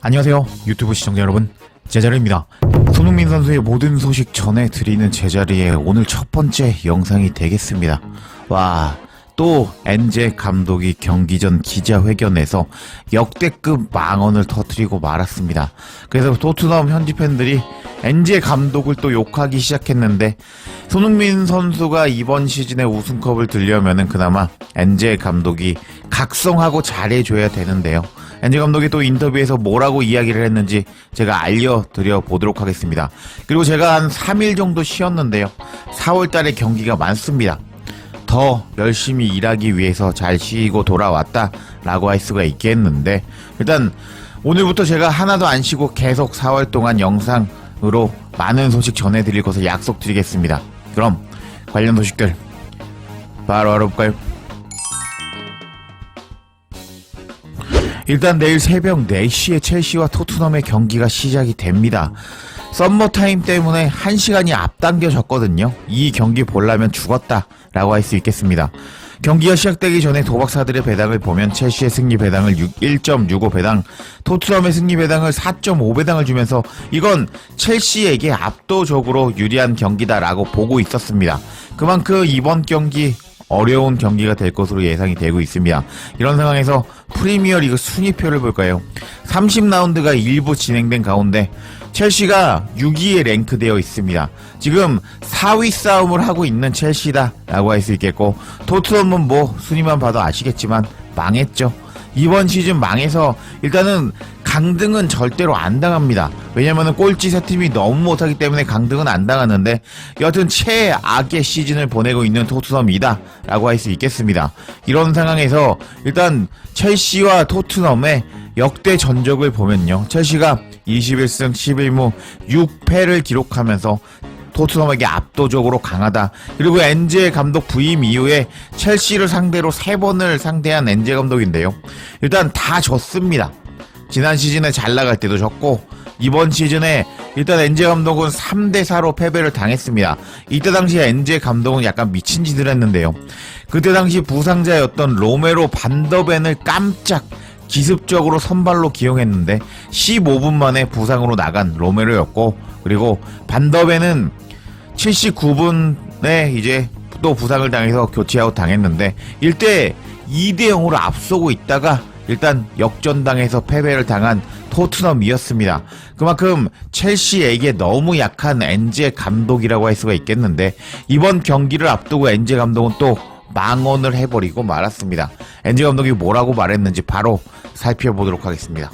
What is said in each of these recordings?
안녕하세요 유튜브 시청자 여러분, 제자리입니다. 손흥민 선수의 모든 소식 전해드리는 제자리의 오늘 첫 번째 영상이 되겠습니다. 와, 또 엔제 감독이 경기 전 기자회견에서 역대급 망언을 터뜨리고 말았습니다. 그래서 토트넘 현지 팬들이 엔제 감독을 또 욕하기 시작했는데, 손흥민 선수가 이번 시즌에 우승컵을 들려면은 그나마 엔제 감독이 각성하고 잘해줘야 되는데요. 엔제 감독이 또 인터뷰에서 뭐라고 이야기를 했는지 제가 알려드려 보도록 하겠습니다. 그리고 제가 한 3일 정도 쉬었는데요. 4월달에 경기가 많습니다. 더 열심히 일하기 위해서 잘 쉬고 돌아왔다 라고 할 수가 있겠는데, 일단 오늘부터 제가 하나도 안 쉬고 계속 4월 동안 영상으로 많은 소식 전해드릴 것을 약속드리겠습니다. 그럼 관련 소식들 바로 알아볼까요? 일단 내일 새벽 4시에 첼시와 토트넘의 경기가 시작이 됩니다. 썸머타임 때문에 1시간이 앞당겨졌거든요. 이 경기 보려면 죽었다 라고 할 수 있겠습니다. 경기가 시작되기 전에 도박사들의 배당을 보면 첼시의 승리 배당을 1.65배당, 토트넘의 승리 배당을 4.5배당을 주면서 이건 첼시에게 압도적으로 유리한 경기다라고 보고 있었습니다. 그만큼 이번 경기 어려운 경기가 될 것으로 예상이 되고 있습니다. 이런 상황에서 프리미어리그 순위표를 볼까요? 30라운드가 일부 진행된 가운데 첼시가 6위에 랭크되어 있습니다. 지금 4위 싸움을 하고 있는 첼시다 라고 할 수 있겠고, 토트넘은 뭐 순위만 봐도 아시겠지만 망했죠. 이번 시즌 망해서 일단은 강등은 절대로 안 당합니다. 왜냐면은 꼴찌 세 팀이 너무 못하기 때문에 강등은 안 당하는데, 여하튼 최악의 시즌을 보내고 있는 토트넘이다 라고 할 수 있겠습니다. 이런 상황에서 일단 첼시와 토트넘의 역대 전적을 보면요, 첼시가 21승 11무 6패를 기록하면서 토트넘에게 압도적으로 강하다. 그리고 엔제 감독 부임 이후에 첼시를 상대로 3번을 상대한 엔제 감독인데요, 일단 다 졌습니다. 지난 시즌에 잘 나갈 때도 졌고, 이번 시즌에 일단 엔제 감독은 3대4로 패배를 당했습니다. 이때 당시 엔제 감독은 약간 미친 짓을 했는데요, 그때 당시 부상자였던 로메로 반더벤을 깜짝 기습적으로 선발로 기용했는데 15분 만에 부상으로 나간 로메로였고, 그리고 반더벤은 79분에 이제 또 부상을 당해서 교체아웃 당했는데, 이때 2대0으로 앞서고 있다가 일단 역전당해서 패배를 당한 토트넘이었습니다. 그만큼 첼시에게 너무 약한 엔제 감독이라고 할 수가 있겠는데, 이번 경기를 앞두고 엔제 감독은 또 망언을 해버리고 말았습니다. 엔제 감독이 뭐라고 말했는지 바로 살펴보도록 하겠습니다.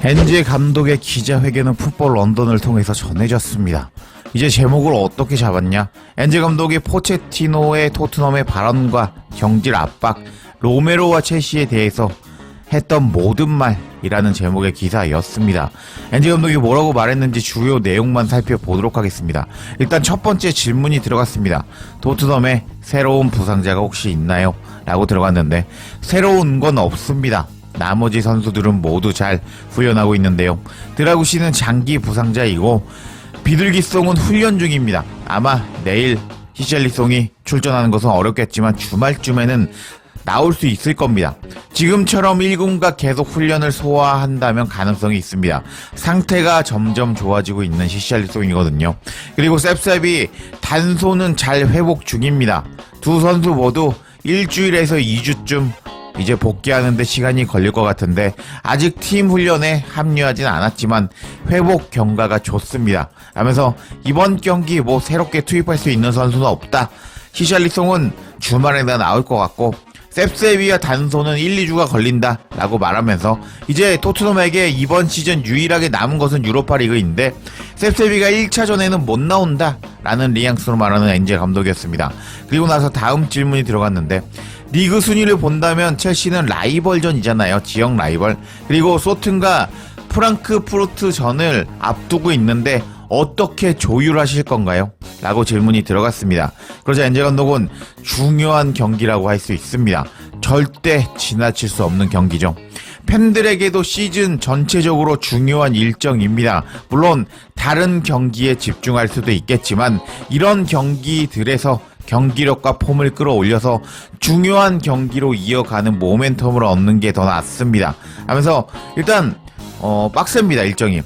엔제 감독의 기자회견은 풋볼 런던을 통해서 전해졌습니다. 이제 제목을 어떻게 잡았냐? 엔제 감독이 포체티노의 토트넘의 발언과 경질 압박, 로메로와 첼시에 대해서 했던 모든 말이라는 제목의 기사였습니다. 엔제 감독이 뭐라고 말했는지 주요 내용만 살펴보도록 하겠습니다. 일단 첫 번째 질문이 들어갔습니다. 토트넘에 새로운 부상자가 혹시 있나요? 라고 들어갔는데, 새로운 건 없습니다. 나머지 선수들은 모두 잘 훈련하고 있는데요, 드라구시는 장기 부상자이고 비둘기송은 훈련 중입니다. 아마 내일 히샬리송이 출전하는 것은 어렵겠지만 주말쯤에는 나올 수 있을 겁니다. 지금처럼 1군과 계속 훈련을 소화한다면 가능성이 있습니다. 상태가 점점 좋아지고 있는 히샬리송이거든요. 그리고 셉셉이 단소는 잘 회복 중입니다. 두 선수 모두 일주일에서 2주쯤 이제 복귀하는데 시간이 걸릴 것 같은데, 아직 팀 훈련에 합류하진 않았지만 회복 경과가 좋습니다 하면서 이번 경기 뭐 새롭게 투입할 수 있는 선수는 없다. 히샬리송은 주말에 다 나올 것 같고, 셉세비와 단소는 1, 2주가 걸린다 라고 말하면서 이제 토트넘에게 이번 시즌 유일하게 남은 것은 유로파 리그인데, 셉세비가 1차전에는 못 나온다 라는 뉘앙스로 말하는 엔제 감독이었습니다. 그리고 나서 다음 질문이 들어갔는데, 리그 순위를 본다면 첼시는 라이벌전이잖아요. 지역 라이벌. 그리고 소튼과 프랑크푸르트전을 앞두고 있는데 어떻게 조율하실 건가요? 라고 질문이 들어갔습니다. 그러자 엔제 감독은 중요한 경기라고 할 수 있습니다. 절대 지나칠 수 없는 경기죠. 팬들에게도 시즌 전체적으로 중요한 일정입니다. 물론 다른 경기에 집중할 수도 있겠지만 이런 경기들에서 경기력과 폼을 끌어올려서 중요한 경기로 이어가는 모멘텀을 얻는 게 더 낫습니다. 하면서 일단 빡셉니다. 일정이.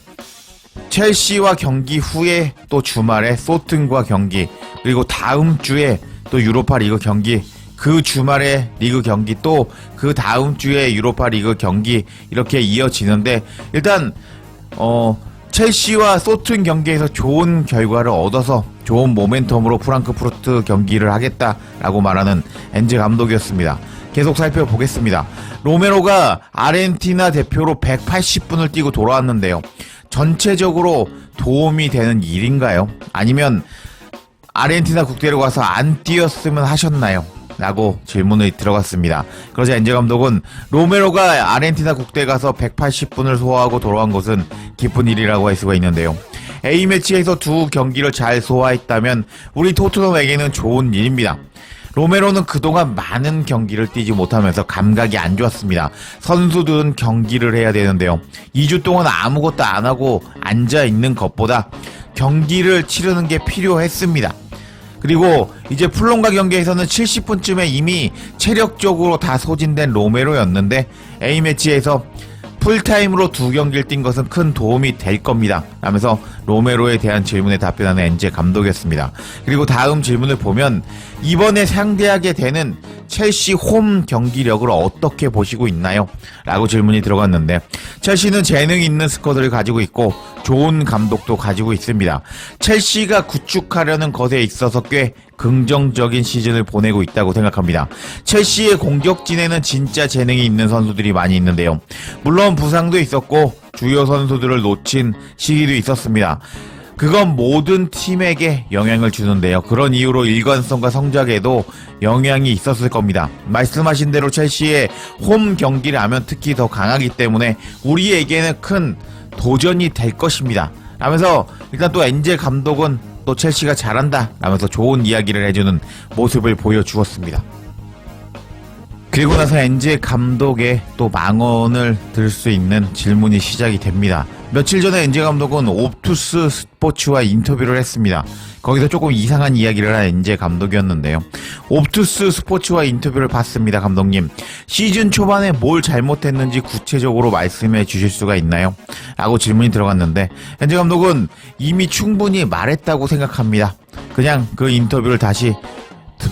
첼시와 경기 후에 또 주말에 소튼과 경기, 그리고 다음 주에 또 유로파 리그 경기, 그 주말에 리그 경기, 또 그 다음 주에 유로파 리그 경기, 이렇게 이어지는데 일단 첼시와 소튼 경기에서 좋은 결과를 얻어서 좋은 모멘텀으로 프랑크푸르트 경기를 하겠다라고 말하는 엔제 감독이었습니다. 계속 살펴보겠습니다. 로메로가 아르헨티나 대표로 180분을 뛰고 돌아왔는데요. 전체적으로 도움이 되는 일인가요? 아니면 아르헨티나 국대로 가서 안 뛰었으면 하셨나요? 라고 질문이 들어갔습니다. 그러자 엔제 감독은 로메로가 아르헨티나 국대에 가서 180분을 소화하고 돌아온 것은 기쁜 일이라고 할 수가 있는데요. A매치에서 두 경기를 잘 소화했다면 우리 토트넘에게는 좋은 일입니다. 로메로는 그동안 많은 경기를 뛰지 못하면서 감각이 안 좋았습니다. 선수들은 경기를 해야 되는데요. 2주 동안 아무것도 안 하고 앉아있는 것보다 경기를 치르는 게 필요했습니다. 그리고 이제 풀론가 경기에서는 70분쯤에 이미 체력적으로 다 소진된 로메로였는데 A매치에서 풀타임으로 두 경기를 뛴 것은 큰 도움이 될 겁니다. 라면서 로메로에 대한 질문에 답변하는 엔제 감독이었습니다. 그리고 다음 질문을 보면 이번에 상대하게 되는 첼시 홈 경기력을 어떻게 보시고 있나요? 라고 질문이 들어갔는데 첼시는 재능 있는 스쿼드를 가지고 있고 좋은 감독도 가지고 있습니다. 첼시가 구축하려는 것에 있어서 꽤 긍정적인 시즌을 보내고 있다고 생각합니다. 첼시의 공격진에는 진짜 재능이 있는 선수들이 많이 있는데요. 물론 부상도 있었고 주요 선수들을 놓친 시기도 있었습니다. 그건 모든 팀에게 영향을 주는데요. 그런 이유로 일관성과 성적에도 영향이 있었을 겁니다. 말씀하신 대로 첼시의 홈 경기를 하면 특히 더 강하기 때문에 우리에게는 큰 도전이 될 것입니다. 라면서 일단 또 엔제 감독은 또 첼시가 잘한다 라면서 좋은 이야기를 해주는 모습을 보여주었습니다. 그리고 나서 엔제 감독의 또 망언을 들을 수 있는 질문이 시작이 됩니다. 며칠 전에 엔제 감독은 옵투스 스포츠와 인터뷰를 했습니다. 거기서 조금 이상한 이야기를 한 엔제 감독이었는데요. 옵투스 스포츠와 인터뷰를 봤습니다. 감독님, 시즌 초반에 뭘 잘못했는지 구체적으로 말씀해 주실 수가 있나요? 라고 질문이 들어갔는데 엔제 감독은 이미 충분히 말했다고 생각합니다. 그냥 그 인터뷰를 다시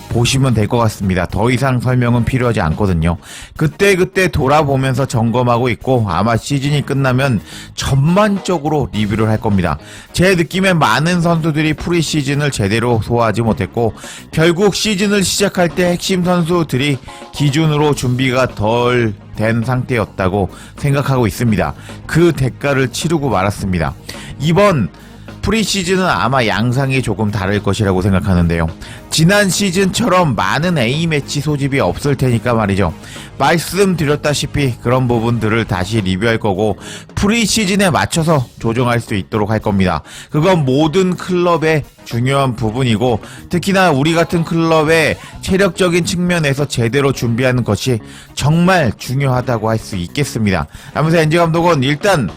보시면 될 것 같습니다. 더 이상 설명은 필요하지 않거든요. 그때그때 돌아보면서 점검하고 있고 아마 시즌이 끝나면 전반적으로 리뷰를 할 겁니다. 제 느낌에 많은 선수들이 프리시즌을 제대로 소화하지 못했고 결국 시즌을 시작할 때 핵심 선수들이 기준으로 준비가 덜 된 상태였다고 생각하고 있습니다. 그 대가를 치르고 말았습니다. 이번 프리시즌은 아마 양상이 조금 다를 것이라고 생각하는데요. 지난 시즌처럼 많은 A매치 소집이 없을 테니까 말이죠. 말씀드렸다시피 그런 부분들을 다시 리뷰할 거고 프리시즌에 맞춰서 조정할 수 있도록 할 겁니다. 그건 모든 클럽의 중요한 부분이고 특히나 우리 같은 클럽의 체력적인 측면에서 제대로 준비하는 것이 정말 중요하다고 할 수 있겠습니다. 하면서 엔지 감독은 일단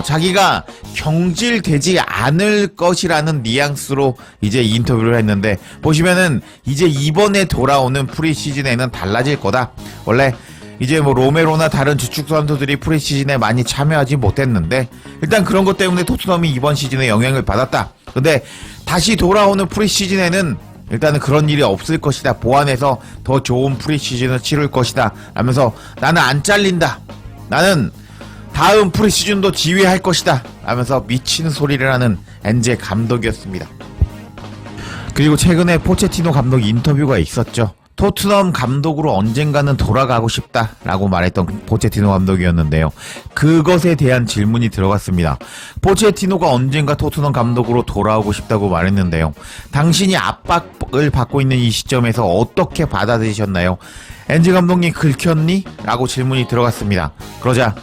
자기가 경질되지 않을 것이라는 뉘앙스로 이제 인터뷰를 했는데 보시면은 이제 이번에 돌아오는 프리시즌에는 달라질 거다. 원래 이제 뭐 로메로나 다른 주축 선수들이 프리시즌에 많이 참여하지 못했는데 일단 그런 것 때문에 토트넘이 이번 시즌에 영향을 받았다. 근데 다시 돌아오는 프리시즌에는 일단은 그런 일이 없을 것이다. 보완해서 더 좋은 프리시즌을 치를 것이다. 라면서 나는 안 잘린다. 나는 다음 프리시즌도 지휘할 것이다 라면서 미친 소리를 하는 엔제 감독이었습니다. 그리고 최근에 포체티노 감독 인터뷰가 있었죠. 토트넘 감독으로 언젠가는 돌아가고 싶다 라고 말했던 포체티노 감독이었는데요. 그것에 대한 질문이 들어갔습니다. 포체티노가 언젠가 토트넘 감독으로 돌아오고 싶다고 말했는데요. 당신이 압박을 받고 있는 이 시점에서 어떻게 받아들이셨나요? 엔지 감독님 긁혔니? 라고 질문이 들어갔습니다. 그러자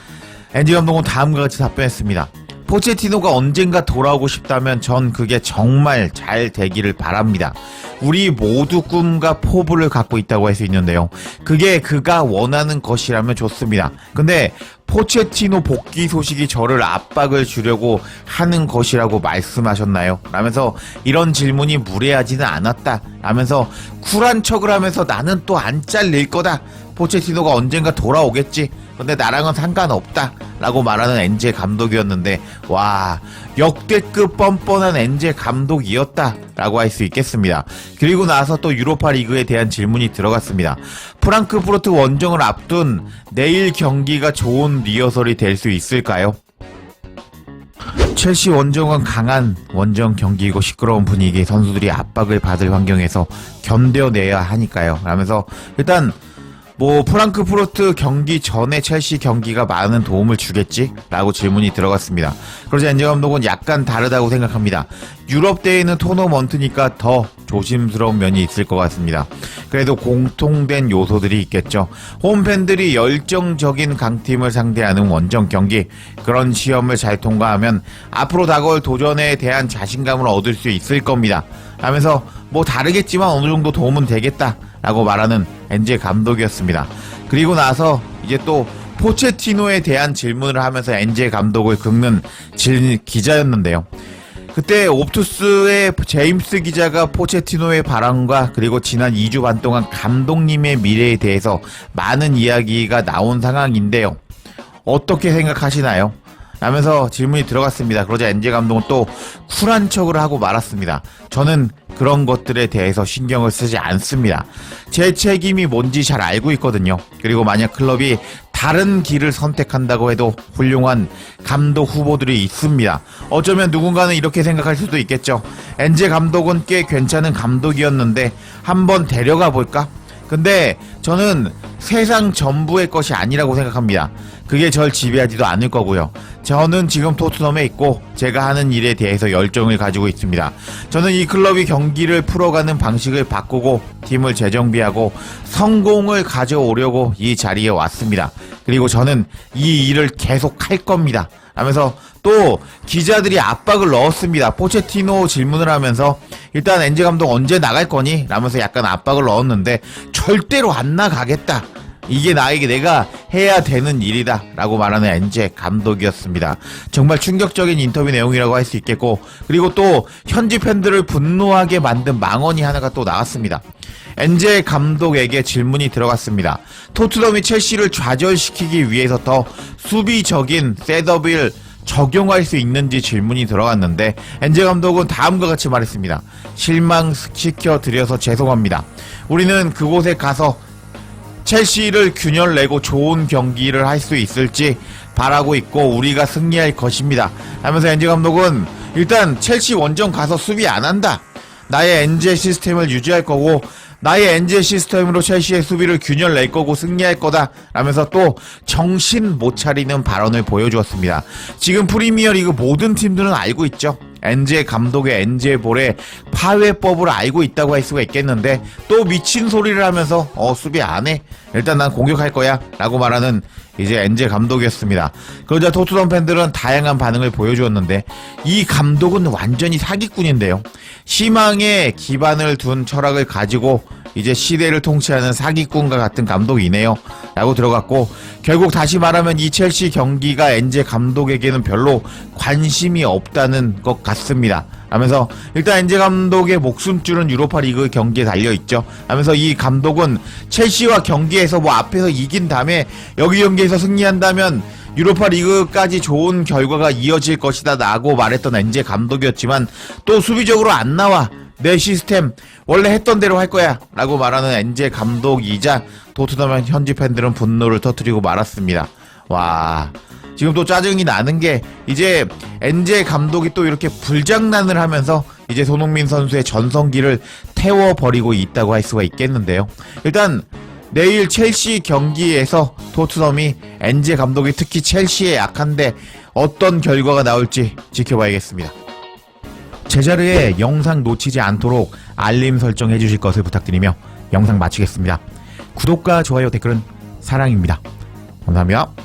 엔지 감독은 다음과 같이 답변했습니다. 포체티노가 언젠가 돌아오고 싶다면 전 그게 정말 잘 되기를 바랍니다. 우리 모두 꿈과 포부를 갖고 있다고 할 수 있는데요. 그게 그가 원하는 것이라면 좋습니다. 근데 포체티노 복귀 소식이 저를 압박을 주려고 하는 것이라고 말씀하셨나요? 라면서 이런 질문이 무례하지는 않았다 라면서 쿨한 척을 하면서 나는 또 안 잘릴 거다. 포체티노가 언젠가 돌아오겠지. 근데 나랑은 상관없다 라고 말하는 엔제 감독이었는데 와, 역대급 뻔뻔한 엔제 감독이었다 라고 할 수 있겠습니다. 그리고 나서 또 유로파 리그에 대한 질문이 들어갔습니다. 프랑크푸르트 원정을 앞둔 내일 경기가 좋은 리허설이 될 수 있을까요? 첼시 원정은 강한 원정 경기이고 시끄러운 분위기, 선수들이 압박을 받을 환경에서 견뎌내야 하니까요 라면서 일단 프랑크푸르트 경기 전에 첼시 경기가 많은 도움을 주겠지? 라고 질문이 들어갔습니다. 그러자 엔제 감독은 약간 다르다고 생각합니다. 유럽 대회는 토너먼트니까 더 조심스러운 면이 있을 것 같습니다. 그래도 공통된 요소들이 있겠죠. 홈팬들이 열정적인 강팀을 상대하는 원정 경기, 그런 시험을 잘 통과하면 앞으로 다가올 도전에 대한 자신감을 얻을 수 있을 겁니다. 하면서 다르겠지만 어느 정도 도움은 되겠다 라고 말하는 엔제 감독이었습니다. 그리고 나서 이제 또 포체티노에 대한 질문을 하면서 엔제 감독을 긁는 기자였는데요. 그때 옵투스의 제임스 기자가 포체티노의 바람과 그리고 지난 2주 반 동안 감독님의 미래에 대해서 많은 이야기가 나온 상황인데요. 어떻게 생각하시나요? 라면서 질문이 들어갔습니다. 그러자 엔제 감독은 또 쿨한 척을 하고 말았습니다. 저는 그런 것들에 대해서 신경을 쓰지 않습니다. 제 책임이 뭔지 잘 알고 있거든요. 그리고 만약 클럽이 다른 길을 선택한다고 해도 훌륭한 감독 후보들이 있습니다. 어쩌면 누군가는 이렇게 생각할 수도 있겠죠. 엔제 감독은 꽤 괜찮은 감독이었는데 한번 데려가 볼까? 근데 저는 세상 전부의 것이 아니라고 생각합니다. 그게 절 지배하지도 않을 거고요. 저는 지금 토트넘에 있고 제가 하는 일에 대해서 열정을 가지고 있습니다. 저는 이 클럽이 경기를 풀어가는 방식을 바꾸고 팀을 재정비하고 성공을 가져오려고 이 자리에 왔습니다. 그리고 저는 이 일을 계속 할 겁니다. 하면서 또 기자들이 압박을 넣었습니다. 포체티노 질문을 하면서 일단 엔제 감독 언제 나갈 거니? 라면서 약간 압박을 넣었는데 절대로 안 나가겠다. 이게 나에게 내가 해야 되는 일이다 라고 말하는 엔제 감독이었습니다. 정말 충격적인 인터뷰 내용이라고 할 수 있겠고, 그리고 또 현지 팬들을 분노하게 만든 망언이 하나가 또 나왔습니다. 엔제 감독에게 질문이 들어갔습니다. 토트넘이 첼시를 좌절시키기 위해서 더 수비적인 셋업을 적용할 수 있는지 질문이 들어갔는데 엔제 감독은 다음과 같이 말했습니다. 실망시켜 드려서 죄송합니다. 우리는 그곳에 가서 첼시를 균열내고 좋은 경기를 할 수 있을지 바라고 있고 우리가 승리할 것입니다. 하면서 엔제 감독은 일단 첼시 원정 가서 수비 안 한다. 나의 엔제 시스템을 유지할 거고 나의 엔제 시스템으로 첼시의 수비를 균열낼 거고 승리할 거다 라면서 또 정신 못 차리는 발언을 보여주었습니다. 지금 프리미어리그 모든 팀들은 알고 있죠. 엔제 감독의 엔제볼의 파괴법을 알고 있다고 할 수가 있겠는데 또 미친 소리를 하면서 수비 안 해? 일단 난 공격할 거야 라고 말하는 이제 엔제 감독이었습니다. 그러자 토트넘 팬들은 다양한 반응을 보여주었는데 이 감독은 완전히 사기꾼인데요. 희망에 기반을 둔 철학을 가지고 이제 시대를 통치하는 사기꾼과 같은 감독이네요 라고 들어갔고, 결국 다시 말하면 이 첼시 경기가 엔제 감독에게는 별로 관심이 없다는 것 같습니다 하면서 일단 엔제 감독의 목숨줄은 유로파 리그 경기에 달려있죠 하면서 이 감독은 첼시와 경기에서 앞에서 이긴 다음에 여기 경기에서 승리한다면 유로파 리그까지 좋은 결과가 이어질 것이다 라고 말했던 엔제 감독이었지만 또 수비적으로 안 나와. 내 시스템 원래 했던 대로 할 거야 라고 말하는 엔제 감독이자 토트넘 현지 팬들은 분노를 터뜨리고 말았습니다. 와, 지금 또 짜증이 나는 게 이제 엔제 감독이 또 이렇게 불장난을 하면서 이제 손흥민 선수의 전성기를 태워버리고 있다고 할 수가 있겠는데요. 일단 내일 첼시 경기에서 토트넘이 엔제 감독이 특히 첼시에 약한데 어떤 결과가 나올지 지켜봐야겠습니다. 제자리에 영상 놓치지 않도록 알림 설정해 주실 것을 부탁드리며 영상 마치겠습니다. 구독과 좋아요, 댓글은 사랑입니다. 감사합니다.